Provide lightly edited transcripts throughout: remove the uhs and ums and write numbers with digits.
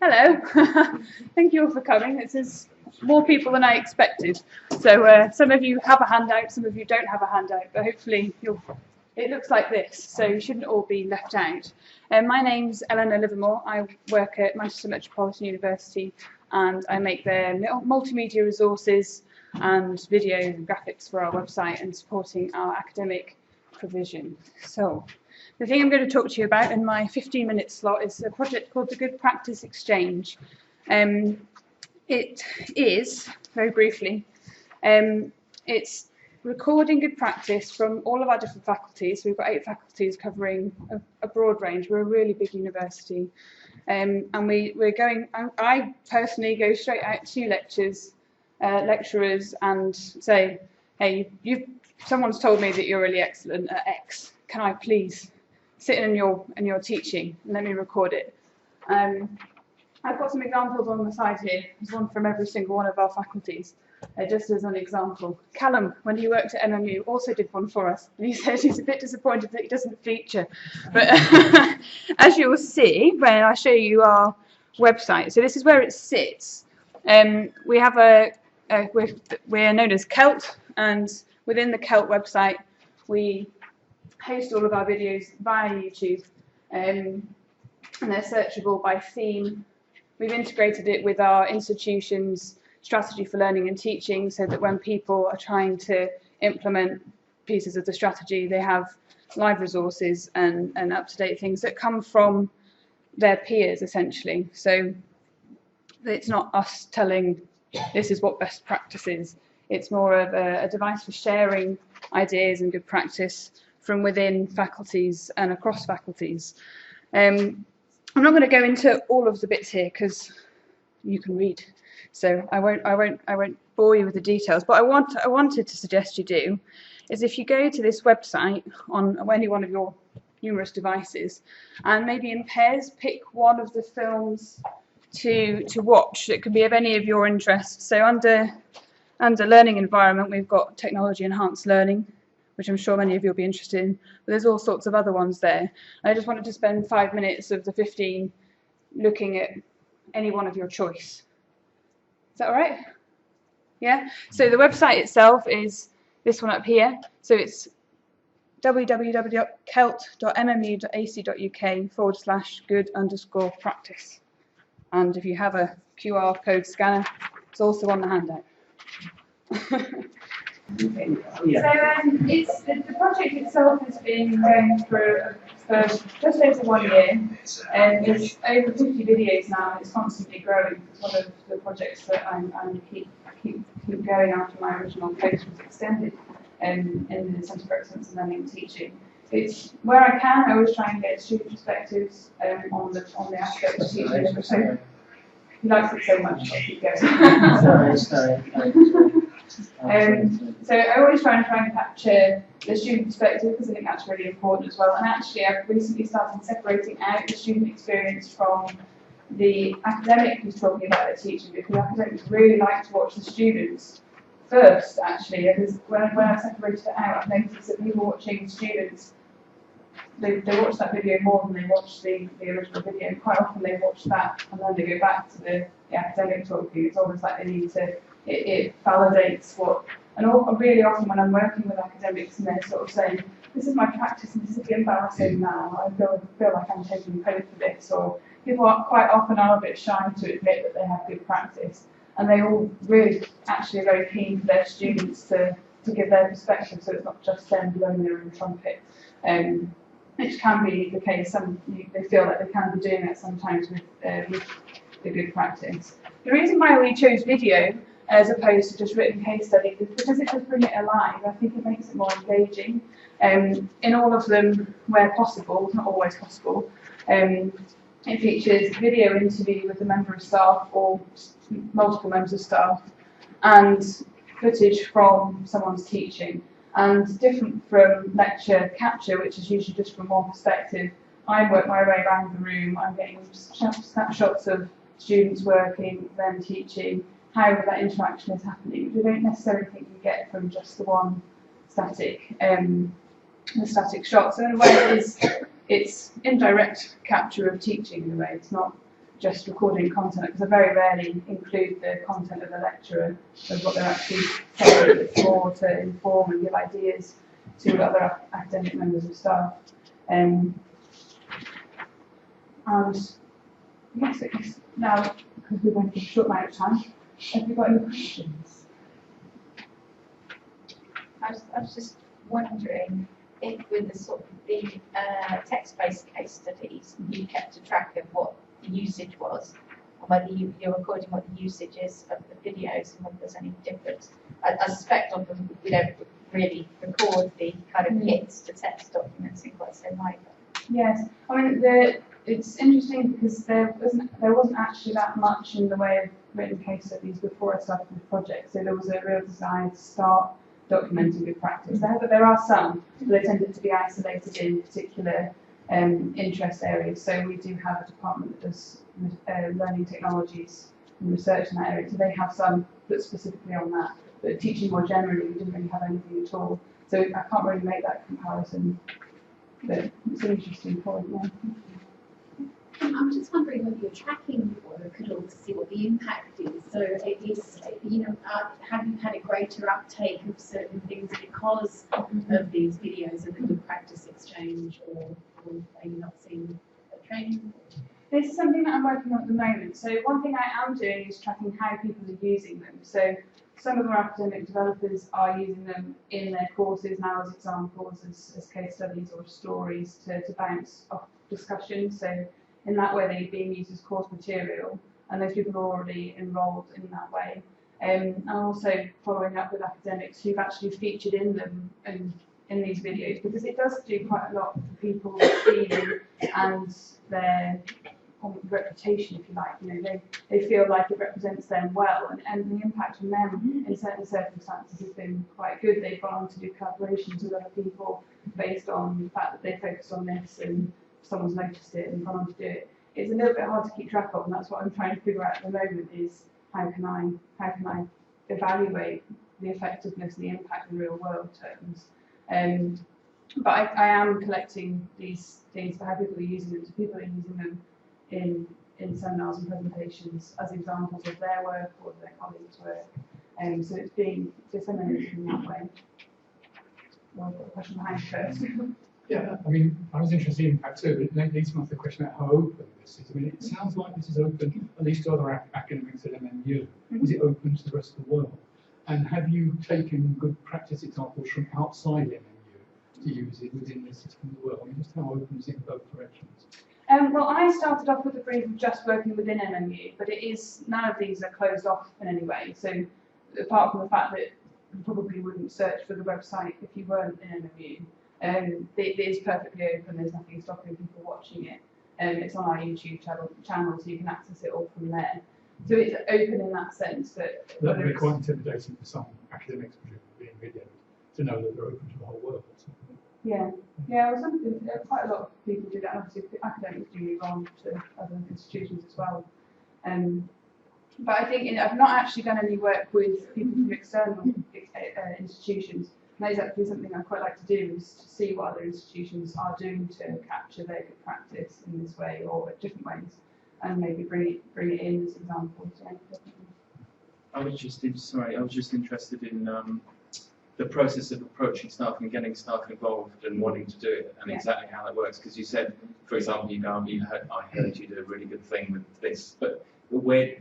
Hello, thank you all for coming. This is more people than I expected. So some of you have a handout, some of you don't have a handout, but hopefully it looks like this, so you shouldn't all be left out. My name's Eleanor Livermore. I work at Manchester Metropolitan University and I make their multimedia resources and videos and graphics for our website and supporting our academic provision. So the thing I'm going to talk to you about in my 15-minute slot is a project called the Good Practice Exchange. It is, very briefly, it's recording good practice from all of our different faculties. We've got 8 faculties covering a broad range. We're a really big university. And I personally go straight out to lecturers and say, hey, someone's told me that you're really excellent at X. Can I please sit in your teaching and let me record it? I've got some examples on the side here. There's one from every single one of our faculties, just as an example. Callum, when he worked at MMU, also did one for us, and he said he's a bit disappointed that he doesn't feature. But as you will see when I show you our website, so this is where it sits. We have we're known as Celt, and within the Celt website, we host all of our videos via YouTube, and they're searchable by theme. We've integrated it with our institution's strategy for learning and teaching so that when people are trying to implement pieces of the strategy, they have live resources and up-to-date things that come from their peers, essentially. So it's not us telling this is what best practice is. It's more of a device for sharing ideas and good practice from within faculties and across faculties. I'm not going to go into all of the bits here because you can read, so I won't bore you with the details. But I wanted to suggest you do is if you go to this website on any one of your numerous devices, and maybe in pairs pick one of the films to watch. It could be of any of your interests. So under learning environment, we've got technology enhanced learning, which I'm sure many of you will be interested in, but there's all sorts of other ones there. I just wanted to spend 5 minutes of the 15 looking at any one of your choice. Is that all right? Yeah? So the website itself is this one up here. So it's www.celt.mmu.ac.uk/good_practice. And if you have a QR code scanner, it's also on the handout. So the project itself has been going for just over 1 year, and there's over 50 videos now, and it's constantly growing. It's one of the projects that I keep going after my original post was extended in the Centre for Excellence in Learning and Teaching. It's where I can, I always try and get student perspectives on the aspect of teaching. So he likes it so much, I'll keep going. So I always try and capture the student perspective because I think that's really important as well. And actually, I've recently started separating out the student experience from the academic who's talking about their teaching, because academics really like to watch the students first, actually. Because when I separated it out, I've noticed that people watching students, they watch that video more than they watch the original video. And quite often they watch that and then they go back to the academic talking. It's almost like they need to. It validates what, and really often when I'm working with academics and they're sort of saying, this is my practice and this is embarrassing now, I feel like I'm taking credit for this, or people quite often are a bit shy to admit that they have good practice, and they all really actually are very keen for their students to give their perspective, so it's not just them blowing their own trumpet, which can be the case. They feel like they can be doing that sometimes with the good practice. The reason why we chose video as opposed to just written case studies is because it does bring it alive. I think it makes it more engaging. In all of them, where possible, not always possible, it features video interview with a member of staff or multiple members of staff, and footage from someone's teaching. And different from lecture capture, which is usually just from one perspective, I work my way around the room. I'm getting snapshots of students working, them teaching, how that interaction is happening, which I don't necessarily think you get from just the one static shot. So in a way, it's indirect capture of teaching. In a way, it's not just recording content, because I very rarely include the content of the lecturer of what they're actually saying. It's more to inform and give ideas to other academic members of staff. And yes, now, because we're going to a short amount of time, have you got any questions? I was just wondering if with the text-based case studies, you kept a track of what the usage was, and whether you're recording what the usage is of the videos and whether there's any difference. I suspect often we don't really record the kind of hits to text documents in quite so either. Yes, I mean it's interesting because there wasn't actually that much in the way of written case studies before I started the project. So there was a real desire to start documenting good practice. There are some, but they tended to be isolated in particular interest areas. So we do have a department that does learning technologies and research in that area. So they have some that's specifically on that. But teaching more generally, we didn't really have anything at all. So I can't really make that comparison. But it's an interesting point, yeah. I'm just wondering whether you're tracking your work at all to see what the impact is. So it is, have you had a greater uptake of certain things because of these videos and the good practice exchange, or are you not seeing a trend? This is something that I'm working on at the moment. So one thing I am doing is tracking how people are using them. So some of our academic developers are using them in their courses now as examples, as case studies or stories to bounce off discussion. So in that way, they're being used as course material, and those people are already enrolled in that way. And also following up with academics who've actually featured in them and in these videos, because it does do quite a lot for people's feeling and their reputation, if you like. They feel like it represents them well, and the impact on them in certain circumstances has been quite good. They've gone on to do collaborations with other people based on the fact that they focused on this and someone's noticed it and gone on to do it. It's a little bit hard to keep track of, and that's what I'm trying to figure out at the moment, is how can I evaluate the effectiveness and the impact in real world terms. But I am collecting these things for how people are using them. So people are using them in seminars and presentations as examples of their work or their colleagues' work. So it's being disseminated in that way. Well, I've got a question behind first. Yeah, I mean, I was interested in impact too, but it leads me to the question about how open this is. I mean, it sounds like this is open, at least to other academics at MMU. Is it open to the rest of the world? And have you taken good practice examples from outside MMU to use it within the system of the world? I mean, just how open is it in both directions? Well, I started off with a brief of just working within MMU, but none of these are closed off in any way. So apart from the fact that you probably wouldn't search for the website if you weren't in MMU, it is perfectly open. There's nothing stopping people watching it. It's on our YouTube channel, so you can access it all from there. So it's open in that sense. That would be quite intimidating for some academics being videoed to know that they're open to the whole world. Yeah. Well, quite a lot of people do that. Obviously, academics do move on to other institutions as well. But I think I've not actually done any work with people from external institutions. And that is actually something I'd quite like to do, is to see what other institutions are doing to capture their good practice in this way or different ways, and maybe bring it in as examples. Yeah, I was just interested in the process of approaching staff and getting staff involved and wanting to do it, and exactly how that works. Because you said, for example, I heard you did a really good thing with this, but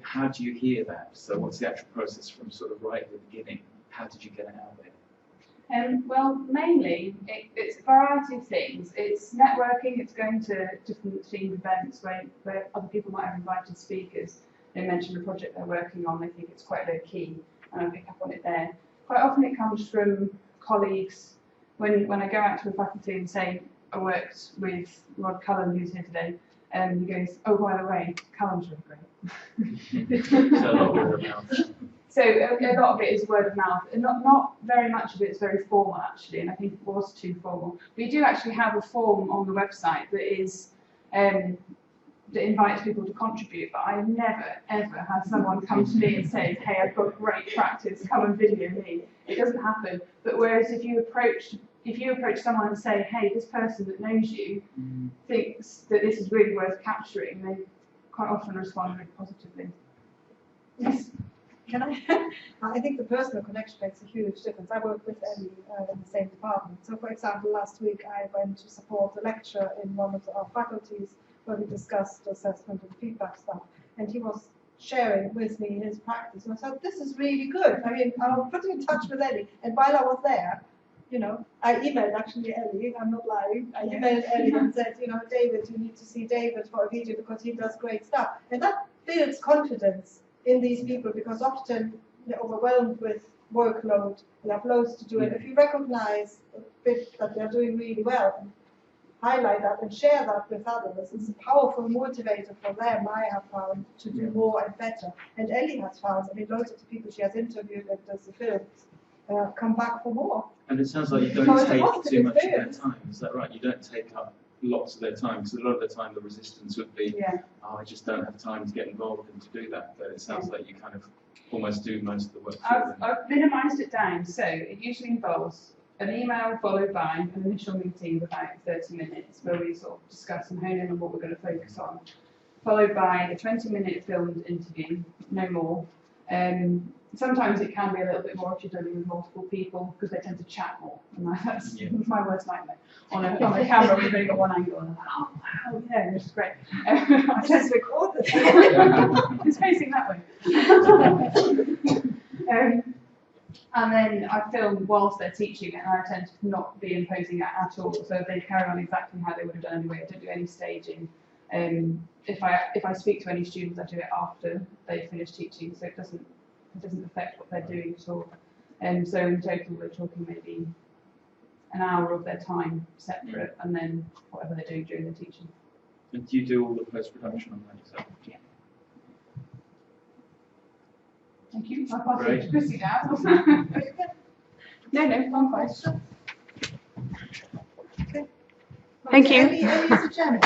how do you hear that? So what's the actual process from sort of right at the beginning? How did you get it out there? Well, mainly it's a variety of things. It's networking. It's going to different themed events where other people might have invited speakers. They mention the project they're working on. They think it's quite low key, and I pick up on it there. Quite often it comes from colleagues. When I go out to the faculty and say I worked with Rod Cullen, who's here today, and he goes, "Oh, by the way, Cullen's really great." So a lot of word of mouth. So a lot of it is word of mouth, and not very much of it is very formal actually, and I think it was too formal. We do actually have a form on the website that is that invites people to contribute, but I've never ever had someone come to me and say, "Hey, I've got great practice, come and video me." It doesn't happen. But whereas if you approach someone and say, "Hey, this person that knows you thinks that this is really worth capturing," then quite often respond really positively. Yes. Can I? I think the personal connection makes a huge difference. I work with Ellie in the same department. So, for example, last week I went to support a lecture in one of our faculties where we discussed assessment and feedback stuff, and he was sharing with me his practice. And I thought, this is really good. I mean, I'll put you in touch with Ellie. And while I was there, I emailed actually Ellie. I'm not lying. I emailed Ellie and said, David, you need to see David for a video because he does great stuff. And that builds confidence in these people because often they're overwhelmed with workload, they have loads to do, and if you recognize a bit that they're doing really well and highlight that and share that with others, it's a powerful motivator for them, I have found, to do more and better. And Ellie has found, loads of the people she has interviewed and does the films come back for more. And it sounds like you don't take too much of their time, is that right? You don't take up lots of their time, because a lot of the time the resistance would be, oh, I just don't have time to get involved and to do that. But it sounds like you kind of almost do most of the work. I've minimised it down, so it usually involves an email followed by an initial meeting of about 30 minutes where we sort of discuss and hone in on what we're going to focus on, followed by a 20-minute filmed interview, no more. Sometimes it can be a little bit more if you're dealing with multiple people because they tend to chat more, and that's my worst nightmare. On a camera, we've only got one angle, and I'm like, oh wow, yeah, this is great. I tend to record this. It's facing that way. And then I film whilst they're teaching, and I tend to not be imposing that at all. So they carry on exactly how they would have done anyway. I don't do any staging. If I speak to any students, I do it after they finish teaching, so it doesn't affect what they're doing at all. So in total, we're talking maybe an hour of their time separate, and then whatever they're doing during the teaching. And do you do all the post-production on that yourself? Yeah. Thank you. I'll pass it to Great. Chrissy now. No, I'm fine. Okay. Thank you. Ellie is a gem.